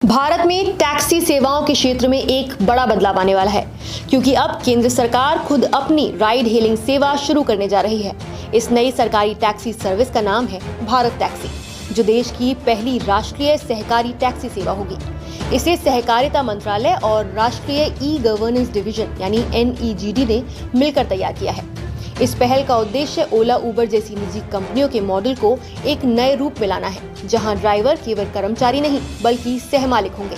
भारत में टैक्सी सेवाओं के क्षेत्र में एक बड़ा बदलाव आने वाला है, क्योंकि अब केंद्र सरकार खुद अपनी राइड हेलिंग सेवा शुरू करने जा रही है। इस नई सरकारी टैक्सी सर्विस का नाम है भारत टैक्सी, जो देश की पहली राष्ट्रीय सहकारी टैक्सी सेवा होगी। इसे सहकारिता मंत्रालय और राष्ट्रीय ई गवर्नेंस डिवीजन यानी NEGD ने मिलकर तैयार किया है। इस पहल का उद्देश्य ओला उबर जैसी निजी कंपनियों के मॉडल को एक नए रूप में लाना है, जहां ड्राइवर केवल कर्मचारी नहीं बल्कि सहमालिक होंगे।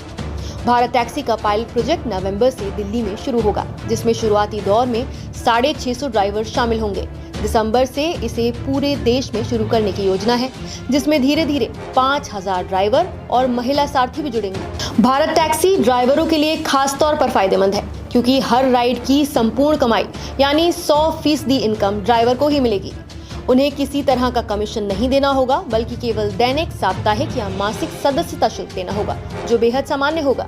भारत टैक्सी का पायलट प्रोजेक्ट नवंबर से दिल्ली में शुरू होगा, जिसमें शुरुआती दौर में 650 ड्राइवर शामिल होंगे। दिसंबर से इसे पूरे देश में शुरू करने की योजना है, जिसमें धीरे धीरे 5000 ड्राइवर और महिला सारथी भी जुड़ेंगे। भारत टैक्सी ड्राइवरों के लिए खास तौर पर फायदेमंद है, क्योंकि हर राइड की संपूर्ण कमाई यानी 100% इनकम ड्राइवर को ही मिलेगी। उन्हें किसी तरह का कमीशन नहीं देना होगा, बल्कि केवल दैनिक, साप्ताहिक या मासिक सदस्यता शुल्क देना होगा, जो बेहद सामान्य होगा।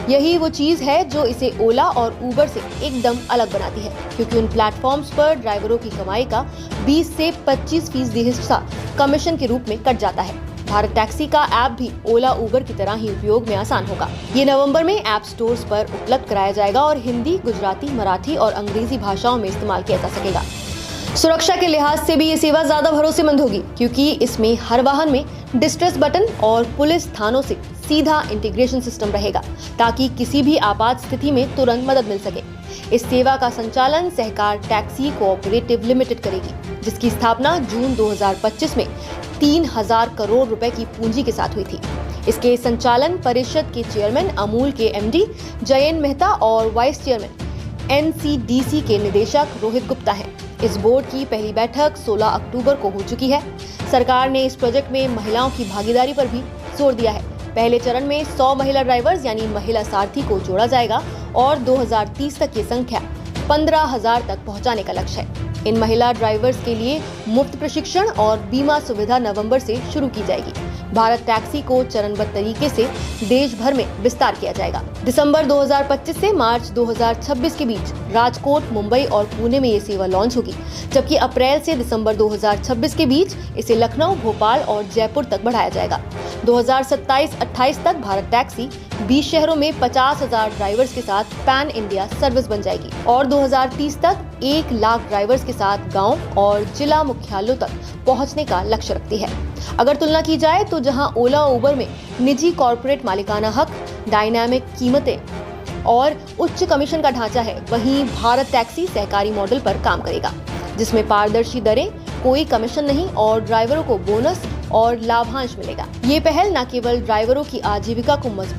यही वो चीज है जो इसे ओला और उबर से एकदम अलग बनाती है, क्योंकि उन प्लेटफॉर्म्स पर ड्राइवरों की कमाई का 20 से 25% हिस्सा कमीशन के रूप में कट जाता है। भारत टैक्सी का ऐप भी ओला उबर की तरह ही उपयोग में आसान होगा। ये नवंबर में ऐप स्टोर्स पर उपलब्ध कराया जाएगा और हिंदी, गुजराती, मराठी और अंग्रेजी भाषाओं में इस्तेमाल किया जा सकेगा। सुरक्षा के लिहाज से भी ये सेवा ज्यादा भरोसेमंद होगी, क्योंकि इसमें हर वाहन में डिस्ट्रेस बटन और पुलिस थानों से सीधा इंटीग्रेशन सिस्टम रहेगा, ताकि किसी भी आपात स्थिति में तुरंत मदद मिल सके। इस सेवा का संचालन सहकार टैक्सी कोऑपरेटिव लिमिटेड करेगी, जिसकी स्थापना जून 2025 में 3000 करोड़ रुपए की पूंजी के साथ हुई थी। इसके संचालन परिषद के चेयरमैन अमूल के MD जयंत मेहता और वाइस चेयरमैन NCDC के निदेशक रोहित गुप्ता हैं। इस बोर्ड की पहली बैठक 16 अक्टूबर को हो चुकी है। सरकार ने इस प्रोजेक्ट में महिलाओं की भागीदारी पर भी जोर दिया है। पहले चरण में 100 महिला ड्राइवर्स यानी महिला सारथी को जोड़ा जाएगा और 2030 तक ये संख्या 15,000 तक पहुंचाने का लक्ष्य है। इन महिला ड्राइवर्स के लिए मुफ्त प्रशिक्षण और बीमा सुविधा नवंबर से शुरू की जाएगी। भारत टैक्सी को चरणबद्ध तरीके से देश भर में विस्तार किया जाएगा। दिसंबर 2025 से मार्च 2026 के बीच राजकोट, मुंबई और पुणे में ये सेवा लॉन्च होगी, जबकि अप्रैल से दिसंबर 2026 के बीच इसे लखनऊ, भोपाल और जयपुर तक बढ़ाया जाएगा। 2027-28 तक भारत टैक्सी 20 शहरों में 50,000 ड्राइवर्स के साथ पैन इंडिया सर्विस बन जाएगी और 2030 तक 1 लाख ड्राइवर्स के साथ गांव और जिला मुख्यालयों तक पहुंचने का लक्ष्य रखती है। अगर तुलना की जाए तो जहां ओला उबर में निजी कॉर्पोरेट मालिकाना हक, डायनामिक कीमतें और उच्च कमीशन का ढांचा है, वहीं भारत टैक्सी सहकारी मॉडल पर काम करेगा, जिसमें पारदर्शी दरें, कोई कमीशन नहीं और ड्राइवरों को बोनस और लाभांश मिलेगा। ये पहल न केवल ड्राइवरों की आजीविका को मजबूत